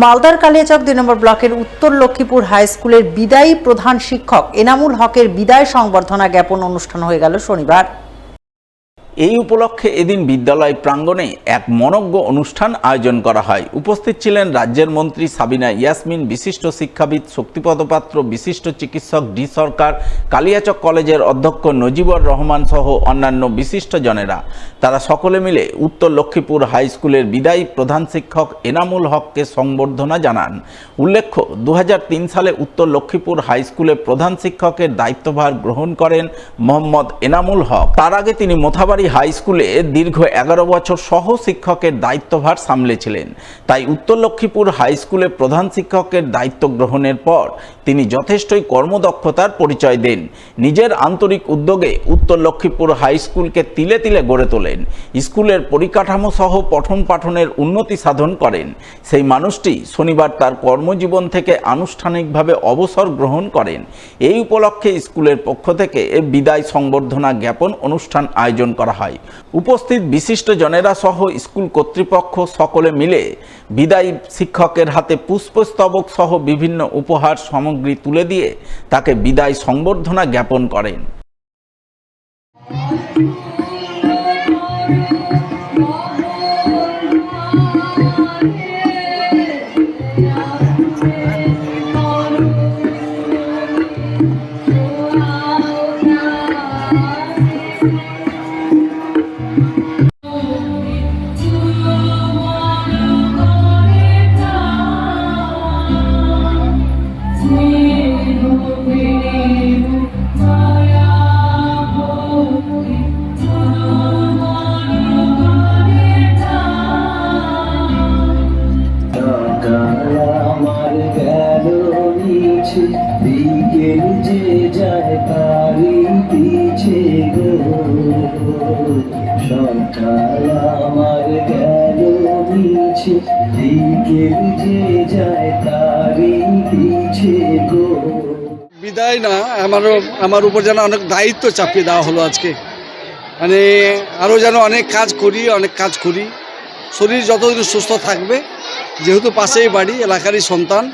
মালদার কালিয়াচক ২ নম্বর ব্লকের উত্তর লক্ষ্মীপুর হাই স্কুলের বিদায়ী প্রধান শিক্ষক এনামুল হকের বিদায় সংবর্ধনা জ্ঞাপন অনুষ্ঠান হয়ে গেল শনিবার। এই উপলক্ষে এদিন বিদ্যালয় প্রাঙ্গণে এক মনোজ্ঞ অনুষ্ঠান আয়োজন করা হয়। উপস্থিত ছিলেন রাজ্যের মন্ত্রী সাবিনা ইয়াসমিন, বিশিষ্ট শিক্ষাবিদ শক্তিপদ পাত্র, বিশিষ্ট চিকিৎসক ডি সরকার, কালিয়াচক কলেজের অধ্যক্ষ নজিবুর রহমান সহ অন্যান্য বিশিষ্ট জনেরা। তারা সকলে মিলে উত্তর লক্ষ্মীপুর হাই স্কুলের বিদায়ী প্রধান শিক্ষক এনামুল হককে সংবর্ধনা জানান। উল্লেখ্য, ২০০৩ সালে উত্তর লক্ষ্মীপুর হাই স্কুলে প্রধান শিক্ষকের দায়িত্বভার গ্রহণ করেন মোহাম্মদ এনামুল হক। তার আগে তিনি মোথাবাড়ি হাই স্কুলে দীর্ঘ ১১ বছর সহ শিক্ষকের দায়িত্বভার সামলেছিলেন। তাই উত্তর লক্ষ্মীপুর হাই স্কুলে প্রধান শিক্ষকের দায়িত্ব গ্রহণের পর তিনি যথেষ্টই কর্মদক্ষতার পরিচয় দেন। নিজের আন্তরিক উদ্যোগে উত্তর লক্ষ্মীপুর হাই স্কুলকে তিলে তিলে গড়ে তোলেন। স্কুলের পরিকাঠামো সহ পঠন পাঠনের উন্নতি সাধন করেন। সেই মানুষটি শনিবার তার কর্মজীবন থেকে আনুষ্ঠানিকভাবে অবসর গ্রহণ করেন। এই উপলক্ষে স্কুলের পক্ষ থেকে বিদায় সংবর্ধনা জ্ঞাপন অনুষ্ঠান আয়োজন করা হয়। উপস্থিত বিশিষ্ট জনেরা সহ স্কুল কর্তৃপক্ষ সকলে মিলে বিদায়ী শিক্ষকের হাতে পুষ্পস্তবক সহ বিভিন্ন উপহার সামগ্রী তুলে দিয়ে তাকে বিদায় সংবর্ধনা জ্ঞাপন করেন। বিদায় না, আমার উপর যেন অনেক দায়িত্ব চাপিয়ে দেওয়া হলো আজকে। মানে আরও যেন অনেক কাজ করি। শরীর যতদিন সুস্থ থাকবে, যেহেতু পাশেই বাড়ি, এলাকারই সন্তান,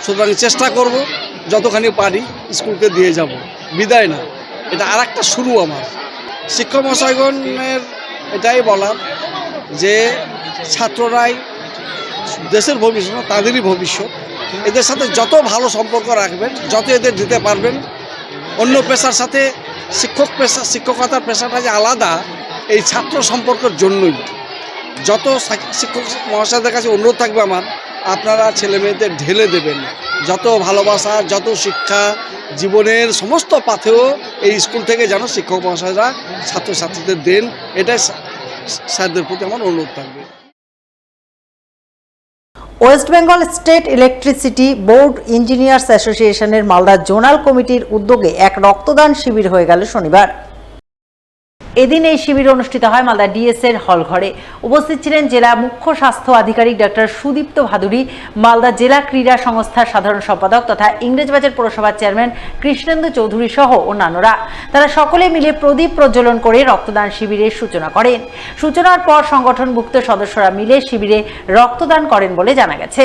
সুতরাং চেষ্টা করব যতখানি পারি স্কুলকে দিয়ে যাব। বিদায় না, এটা আর একটা শুরু। আমার শিক্ষক মহাশয়গণের এটাই বলার যে ছাত্ররাই দেশের ভবিষ্যৎ, তাদেরই ভবিষ্যৎ। এদের সাথে যত ভালো সম্পর্ক রাখবেন, যত এদের দিতে পারবেন, অন্য পেশার সাথে শিক্ষকতার পেশাটা যে আলাদা, এই ছাত্র সম্পর্কের জন্যই যত শিক্ষক মহাশয়দের কাছে অনুরোধ থাকবে আমার, আপনারা ছেলে মেয়েদের ঢেলে দেবেন যত ভালোবাসা, যত শিক্ষা, জীবনের সমস্ত পাথেও এই স্কুল থেকে যেন শিক্ষক মহাশয়রা ছাত্রছাত্রীদের দেন, এটাই স্যারদের প্রতি আমার অনুরোধ থাকবে। West Bengal state electricity board engineers অ্যাসোসিয়েশনের মালদা জোনাল কমিটির উদ্যোগে এক রক্তদান শিবির হয়ে গেল শনিবার। এদিন এই শিবির অনুষ্ঠিত হয় মালদা ডিএসএর হল ঘরে। উপস্থিত ছিলেন জেলা মুখ্য স্বাস্থ্য আধিকারিক ডক্টর সুদীপ্ত ভাদুরী, মালদা জেলা ক্রীড়া সংস্থার সাধারণ সম্পাদক তথা ইংরেজবাজার পৌরসভার চেয়ারম্যান কৃষ্ণেন্দু চৌধুরী সহ অন্যান্যরা। তারা সকলে মিলে প্রদীপ প্রজ্বলন করে রক্তদান শিবিরের সূচনা করেন। সূচনার পর সংগঠনভুক্ত সদস্যরা মিলে শিবিরে রক্তদান করেন বলে জানা গেছে।